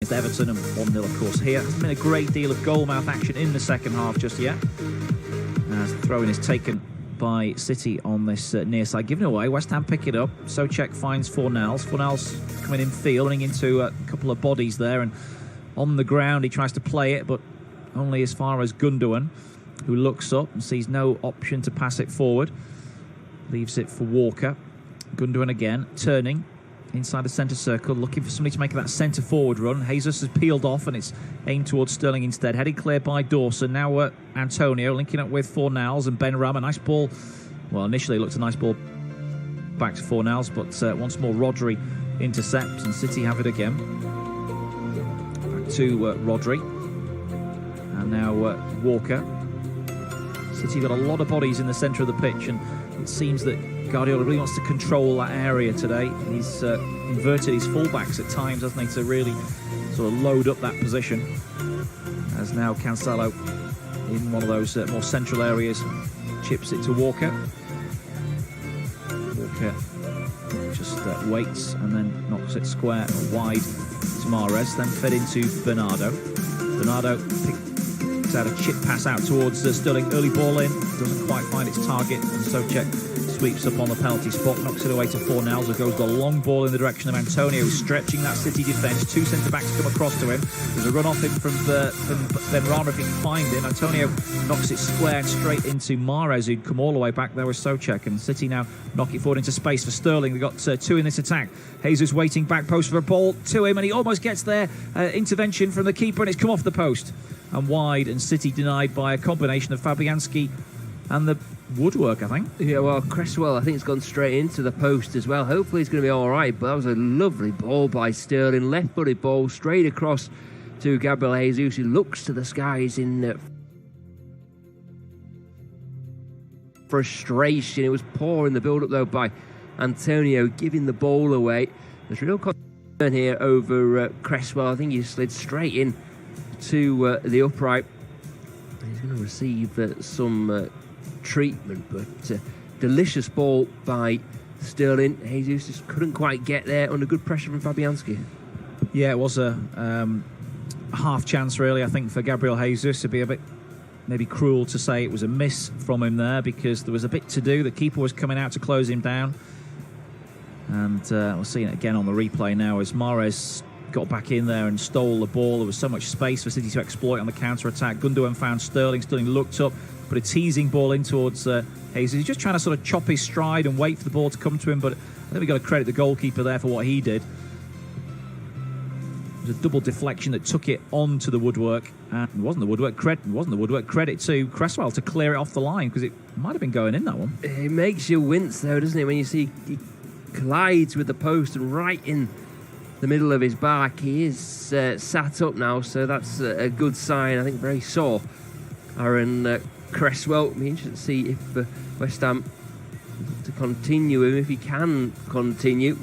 against Everton, and 1-0 of course here. Hasn't been a great deal of goal-mouth action in the second half just yet, as the throw-in is taken by City on this near side, given away. West Ham pick it up. Souček finds Fornals. Fornals coming in field, running into a couple of bodies there, and on the ground he tries to play it, but only as far as Gundogan, who looks up and sees no option to pass it forward. Leaves it for Walker. Gundogan again, turning inside the centre circle, looking for somebody to make that centre forward run. Jesus has peeled off and it's aimed towards Sterling instead. Headed clear by Dawson. Now Antonio linking up with Fornals and Benram. A nice ball. Well, initially it looked a nice ball back to Fornals, but once more Rodri intercepts and City have it again. Back to Rodri. And now Walker. City got a lot of bodies in the centre of the pitch, and it seems that Guardiola really wants to control that area today. He's inverted his fullbacks at times, hasn't he, to really sort of load up that position. As now Cancelo in one of those more central areas chips it to Walker. Walker just waits and then knocks it square and wide to Mahrez, then fed into Bernardo. Bernardo picks out a chip pass out towards Sterling. Early ball in, doesn't quite find its target, and Souček sweeps up on the penalty spot, knocks it away to Fornals, who goes the long ball in the direction of Antonio, stretching that City defence. Two centre-backs come across to him. There's a run off him from Benrahma if he can find him. Antonio knocks it square and straight into Mahrez, who'd come all the way back there with Souček, and City now knock it forward into space for Sterling. They've got two in this attack. Jesus waiting back post for a ball to him, and he almost gets there. Intervention from the keeper, and it's come off the post and wide, and City denied by a combination of Fabianski and the woodwork, I think. Yeah, well, Cresswell, I think, has gone straight into the post as well. Hopefully he's going to be all right, but that was a lovely ball by Sterling. Left-footed ball straight across to Gabriel Jesus, who looks to the skies in frustration. It was poor in the build-up, though, by Antonio, giving the ball away. There's real concern here over Cresswell. I think he slid straight in to the upright. He's going to receive some treatment, but delicious ball by Sterling. Jesus just couldn't quite get there under good pressure from Fabianski. Yeah, it was a half chance really, I think, for Gabriel Jesus. It'd be a bit maybe cruel to say it was a miss from him there, because there was a bit to do. The keeper was coming out to close him down, and we're seeing it again on the replay now as Mahrez got back in there and stole the ball. There was so much space for City to exploit on the counter-attack. Gundogan found Sterling. Sterling looked up, put a teasing ball in towards Jesus. He's just trying to sort of chop his stride and wait for the ball to come to him, but I think we've got to credit the goalkeeper there for what he did. It was a double deflection that took it onto the woodwork, and it wasn't the woodwork. Credit to Cresswell to clear it off the line, because it might have been going in, that one. It makes you wince, though, doesn't it, when you see he collides with the post and right in the middle of his back. He is sat up now, so that's a good sign. I think very sore. Aaron Cresswell. Be interested to see if West Ham to continue him, if he can continue.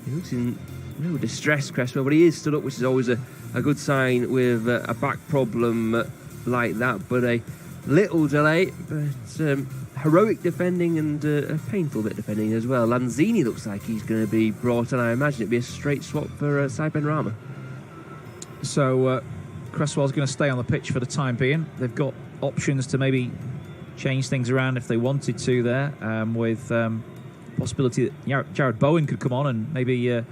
He looks in real distress, Cresswell, but he is stood up, which is always a good sign with a back problem like that. But a little delay, but heroic defending and a painful bit defending as well. Lanzini looks like he's going to be brought on. I imagine it'd be a straight swap for Said Benrahma. So Cresswell's going to stay on the pitch for the time being. They've got options to maybe change things around if they wanted to there, with possibility that Jared Bowen could come on and maybe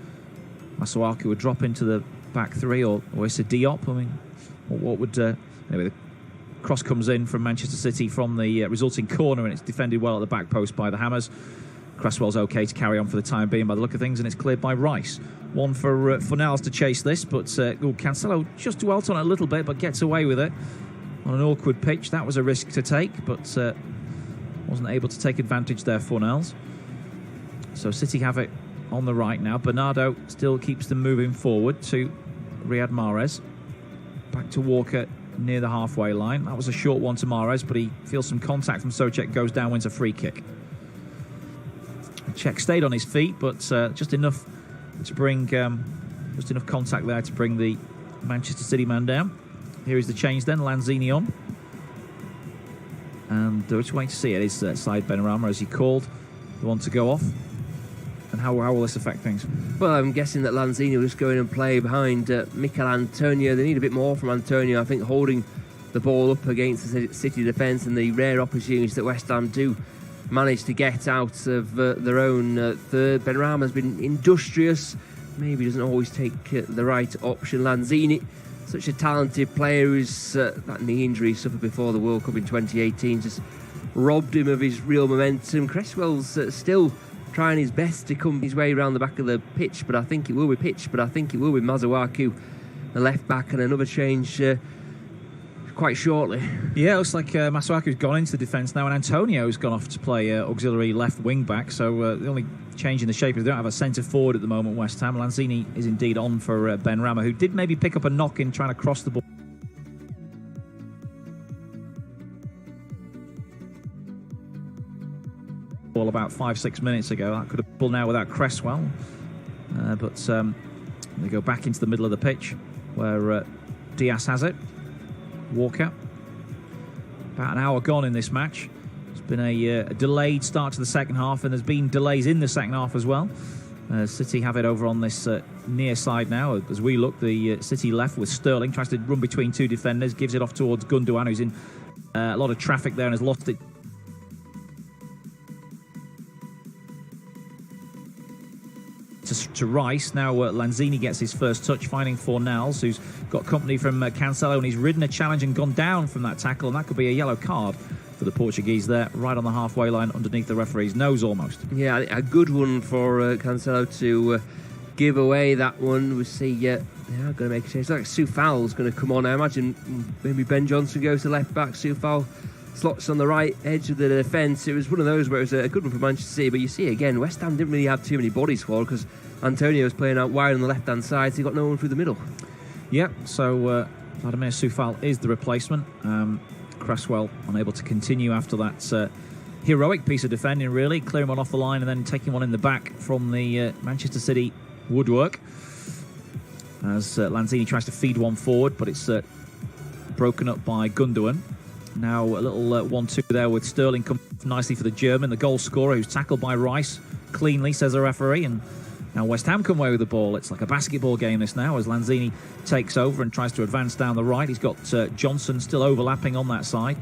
Masuaku would drop into the back three, or Issa Diop. I mean, what would anyway, the cross comes in from Manchester City from the resulting corner, and it's defended well at the back post by the Hammers. Cresswell's okay to carry on for the time being by the look of things, and it's cleared by Rice. One for Fornals to chase this, but Cancelo just dwelt on it a little bit, but gets away with it on an awkward pitch. That was a risk to take, but wasn't able to take advantage there, Fornals. So City have it on the right now. Bernardo still keeps them moving forward to Riyad Mahrez. Back to Walker near the halfway line. That was a short one to Mahrez, but he feels some contact from Souček, goes down, wins a free kick. Czech stayed on his feet, but just enough to bring just enough contact there to bring the Manchester City man down. Here is the change then, Lanzini on, and we're just waiting to see it. It's Said Benrahma, as he called, the one to go off, And how will this affect things? Well, I'm guessing that Lanzini will just go in and play behind Mikel Antonio. They need a bit more from Antonio, I think, holding the ball up against the City defence, and the rare opportunities that West Ham do manage to get out of their own third. Benrahma's been industrious, maybe doesn't always take the right option. Lanzini, such a talented player who's that knee injury he suffered before the World Cup in 2018 just robbed him of his real momentum. Cresswell's still trying his best to come his way around the back of the pitch, but I think it will be Masuaku, the left back, and another change quite shortly. Yeah, it looks like Masuaku's gone into the defence now, and Antonio's gone off to play auxiliary left wing back. So the only change in the shape is they don't have a centre forward at the moment. West Ham. Lanzini is indeed on for Benrahma, who did maybe pick up a knock in trying to cross the ball. About 5-6 minutes ago. That could have pulled now without Cresswell, but they go back into the middle of the pitch where Diaz has it. Walker. About an hour gone in this match. It's been a delayed start to the second half, and there's been delays in the second half as well. City have it over on this near side now. As we look, the City left with Sterling, tries to run between two defenders, gives it off towards Gundogan, who's in a lot of traffic there and has lost it. To Rice. Now Lanzini gets his first touch, finding Fornals, who's got company from Cancelo, and he's ridden a challenge and gone down from that tackle, and that could be a yellow card for the Portuguese there, right on the halfway line underneath the referee's nose almost. Yeah, a good one for Cancelo to give away that one. We see they are going to make a change. Like Soufal's going to come on. I imagine maybe Ben Johnson goes to left back, Soufal slots on the right edge of the defence. It was one of those where it was a good one for Manchester City, but you see again, West Ham didn't really have too many bodies for because Antonio was playing out wide on the left-hand side, so he got no one through the middle. Yep, so Vladimir Soufal is the replacement. Cresswell unable to continue after that heroic piece of defending, really, clearing one off the line and then taking one in the back from the Manchester City woodwork. As Lanzini tries to feed one forward, but it's broken up by Gundogan. Now a little 1-2 there with Sterling come nicely for the German, the goal scorer, who's tackled by Rice cleanly, says the referee, and now West Ham come away with the ball. It's like a basketball game this now as Lanzini takes over and tries to advance down the right. He's got Johnson still overlapping on that side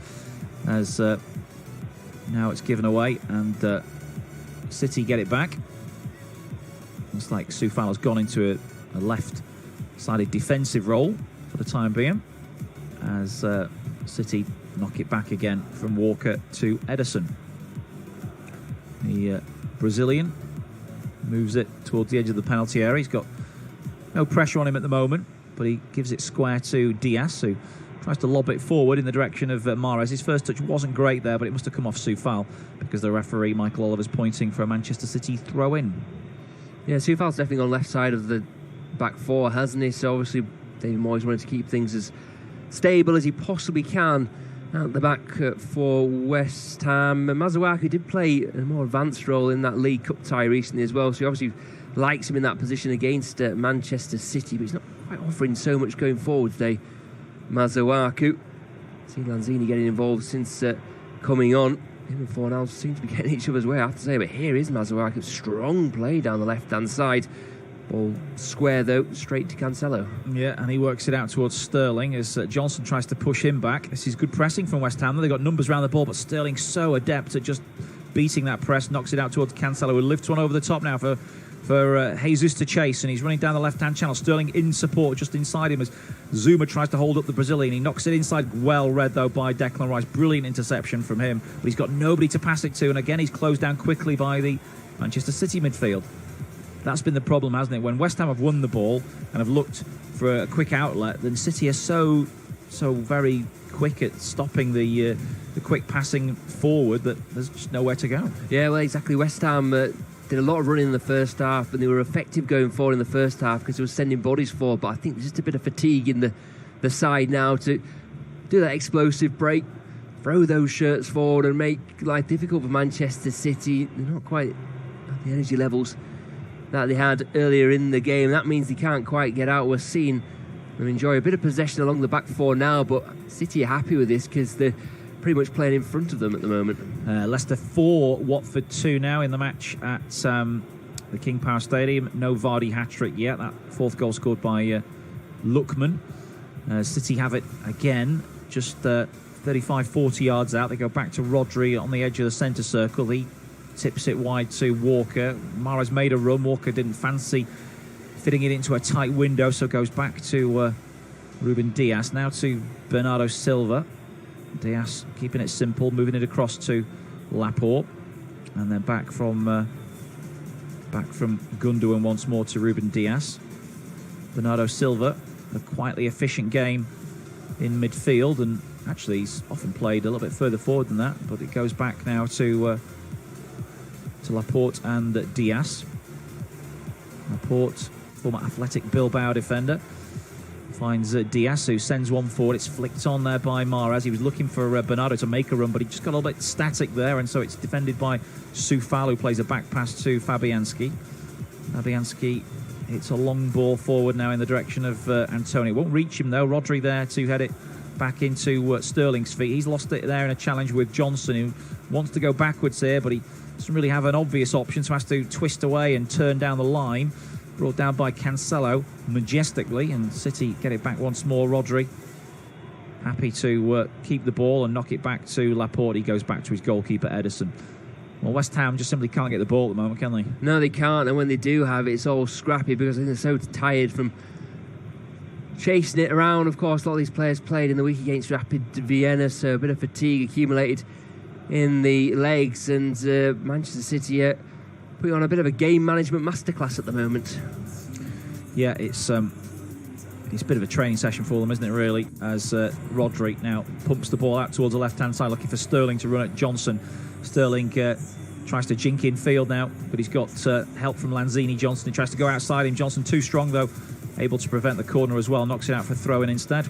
as now it's given away and City get it back. Looks like Soufal has gone into a left-sided defensive role for the time being as City knock it back again from Walker to Ederson. The Brazilian moves it towards the edge of the penalty area. He's got no pressure on him at the moment, but he gives it square to Diaz, who tries to lob it forward in the direction of Mahrez. His first touch wasn't great there, but it must have come off Soufal because the referee, Michael Oliver's, pointing for a Manchester City throw-in. Yeah, Soufal's definitely on the left side of the back four, hasn't he? So obviously David Moyes wanted to keep things as stable as he possibly can out the back for West Ham. Masuaku did play a more advanced role in that League Cup tie recently as well, so he obviously likes him in that position against Manchester City, but he's not quite offering so much going forward today. Masuaku. See Lanzini getting involved since coming on. Him and Fornals seem to be getting each other's way, I have to say, but here is Masuaku. Strong play down the left-hand side. Ball square, though, straight to Cancelo. Yeah, and he works it out towards Sterling as Johnson tries to push him back. This is good pressing from West Ham. They've got numbers around the ball, but Sterling's so adept at just beating that press, knocks it out towards Cancelo, who lifts one over the top now for Jesus to chase, and he's running down the left-hand channel. Sterling in support just inside him as Zuma tries to hold up the Brazilian. He knocks it inside, well read, though, by Declan Rice. Brilliant interception from him, but he's got nobody to pass it to, and again, he's closed down quickly by the Manchester City midfield. That's been the problem, hasn't it? When West Ham have won the ball and have looked for a quick outlet, then City are so very quick at stopping the quick passing forward that there's just nowhere to go. Yeah, well, exactly. West Ham did a lot of running in the first half, and they were effective going forward in the first half because they were sending bodies forward. But I think there's just a bit of fatigue in the side now to do that explosive break, throw those shirts forward, and make life difficult for Manchester City. They're not quite at the energy levels that they had earlier in the game. That means they can't quite get out. We're seeing them enjoy a bit of possession along the back four now, but City are happy with this because they're pretty much playing in front of them at the moment. Leicester 4, Watford 2 now in the match at the King Power Stadium. No Vardy hat-trick yet. That fourth goal scored by Lookman. City have it again, just 35, 40 yards out. They go back to Rodri on the edge of the centre circle. He tips it wide to Walker. Mahrez made a run. Walker didn't fancy fitting it into a tight window, so goes back to Ruben Dias. Now to Bernardo Silva. Dias keeping it simple, moving it across to Laporte, and then back from Gundogan once more to Ruben Dias. Bernardo Silva, a quietly efficient game in midfield, and actually he's often played a little bit further forward than that, but it goes back now to Laporte and Dias. Laporte, former Athletic Bilbao defender, finds Dias, who sends one forward. It's flicked on there by Mahrez. He was looking for Bernardo to make a run, but he just got a little bit static there, and so it's defended by Soufal, who plays a back pass to Fabianski. Fabianski hits a long ball forward now in the direction of Antonio. Won't reach him though. Rodri there to head it back into Sterling's feet. He's lost it there in a challenge with Johnson, who wants to go backwards here, but he doesn't really have an obvious option, so has to twist away and turn down the line. Brought down by Cancelo majestically, and City get it back once more. Rodri happy to keep the ball and knock it back to Laporte. He goes back to his goalkeeper Ederson. Well, West Ham just simply can't get the ball at the moment, can they? No, they can't, and when they do have it, it's all scrappy because they're so tired from chasing it around. Of course, a lot of these players played in the week against Rapid Vienna, so a bit of fatigue accumulated in the legs, and Manchester City putting on a bit of a game management masterclass at the moment. Yeah, it's a bit of a training session for them, isn't it, really, as Rodri now pumps the ball out towards the left-hand side, looking for Sterling to run at Johnson. Sterling tries to jink in field now, but he's got help from Lanzini. Johnson, he tries to go outside him. Johnson too strong, though, able to prevent the corner as well, knocks it out for throw-in instead.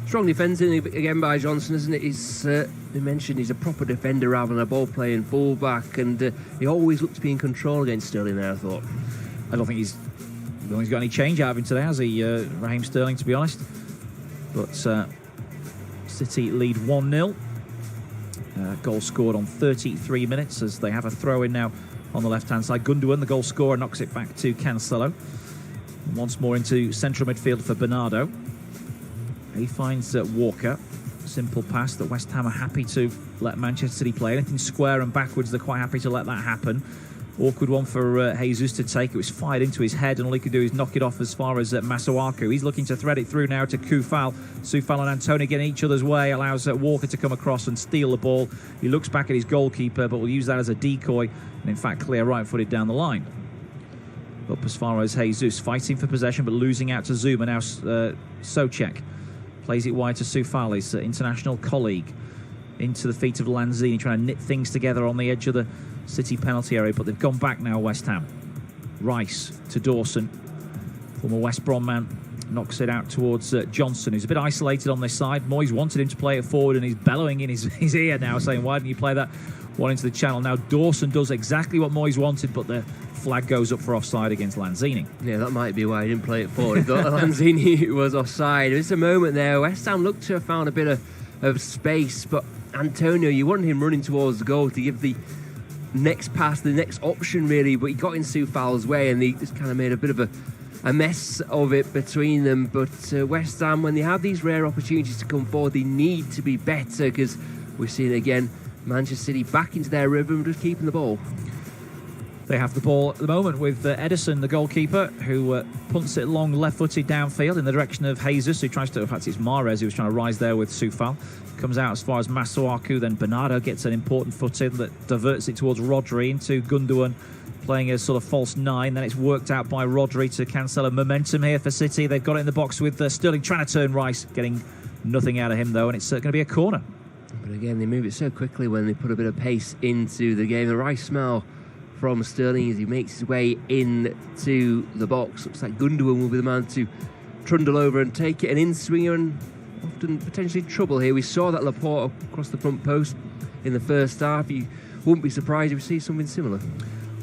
Strong defending again by Johnson, isn't it? They mentioned he's a proper defender rather than a ball-playing full-back, and he always looked to be in control against Sterling there, I thought. I don't think he's got any change out of him today, has he, Raheem Sterling, to be honest? But City lead 1-0. Goal scored on 33 minutes as they have a throw-in now on the left-hand side. Gundogan, the goal scorer, knocks it back to Cancelo. And once more into central midfield for Bernardo. He finds Walker. Simple pass that West Ham are happy to let Manchester City play. Anything square and backwards, they're quite happy to let that happen. Awkward one for Jesus to take. It was fired into his head, and all he could do is knock it off as far as Masuaku. He's looking to thread it through now to Soufal. Soufal and Antonio getting each other's way, allows Walker to come across and steal the ball. He looks back at his goalkeeper, but will use that as a decoy, and in fact clear right-footed down the line. Up as far as Jesus, fighting for possession, but losing out to Zuma. Now Souček plays it wide to Soufal, his international colleague. Into the feet of Lanzini, trying to knit things together on the edge of the City penalty area, but they've gone back now, West Ham. Rice to Dawson. Former West Brom man knocks it out towards Johnson, who's a bit isolated on this side. Moyes wanted him to play it forward, and he's bellowing in his ear now, saying, why didn't you play that one into the channel? Now Dawson does exactly what Moyes wanted, but the flag goes up for offside against Lanzini. Yeah, that might be why he didn't play it forward. He thought Lanzini was offside. It's a moment there. West Ham looked to have found a bit of space, but Antonio, you wanted him running towards the goal to give the next pass, the next option really, but he got in Soufal's way, and he just kind of made a bit of a mess of it between them. But West Ham, when they have these rare opportunities to come forward, they need to be better, because we're seeing again Manchester City back into their rhythm, just keeping the ball. They have the ball at the moment with Ederson, the goalkeeper, who punts it long left-footed downfield in the direction of Jesus, who tries to, in fact it's Mahrez who was trying to rise there with Soufal. Comes out as far as Masuaku, then Bernardo gets an important foot in that diverts it towards Rodri into Gundogan, playing a sort of false nine. Then it's worked out by Rodri to Cancelo. Momentum here for City. They've got it in the box with Sterling trying to turn Rice, getting nothing out of him though, and it's going to be a corner. But again, they move it so quickly when they put a bit of pace into the game. The Rice smell from Sterling as he makes his way into the box. Looks like Gundogan will be the man to trundle over and take it. An in-swinger, and often potentially trouble here. We saw that Laporte across the front post in the first half. You wouldn't be surprised if we see something similar.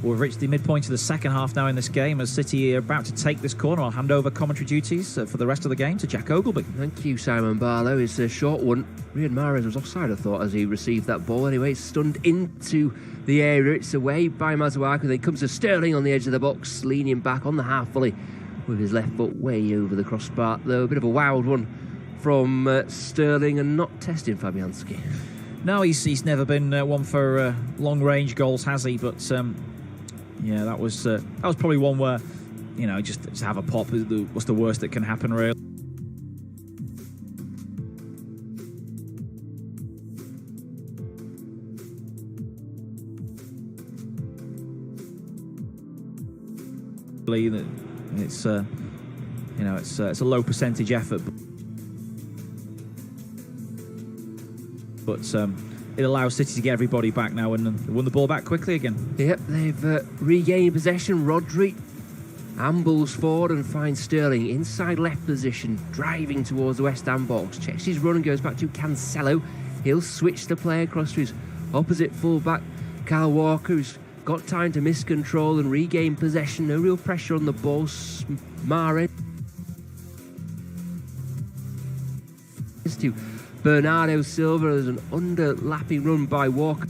We've reached the midpoint of the second half now in this game as City are about to take this corner. I'll hand over commentary duties for the rest of the game to Jack Ogleby. Thank you, Simon Barlow. It's a short one. Riyad Mahrez was offside, I thought, as he received that ball. Anyway, it's stunned into the area. It's away by Masuaku. Then comes to Sterling on the edge of the box, leaning back on the half volley with his left foot way over the crossbar, though. A bit of a wild one from Sterling and not testing Fabianski. No, he's never been one for long-range goals, has he? But yeah, that was probably one where, you know, just to have a pop. What's the worst that can happen, really? It's you know, it's a low percentage effort, but it allows City to get everybody back now and won the ball back quickly again. Yep, they've regained possession. Rodri ambles forward and finds Sterling inside left position, driving towards the West Ham box. Checks his run and goes back to Cancelo. He'll switch the play across to his opposite fullback, Kyle Walker, who's got time to miscontrol and regain possession. No real pressure on the ball. Mahrez to Bernardo Silva. There's an underlapping run by Walker.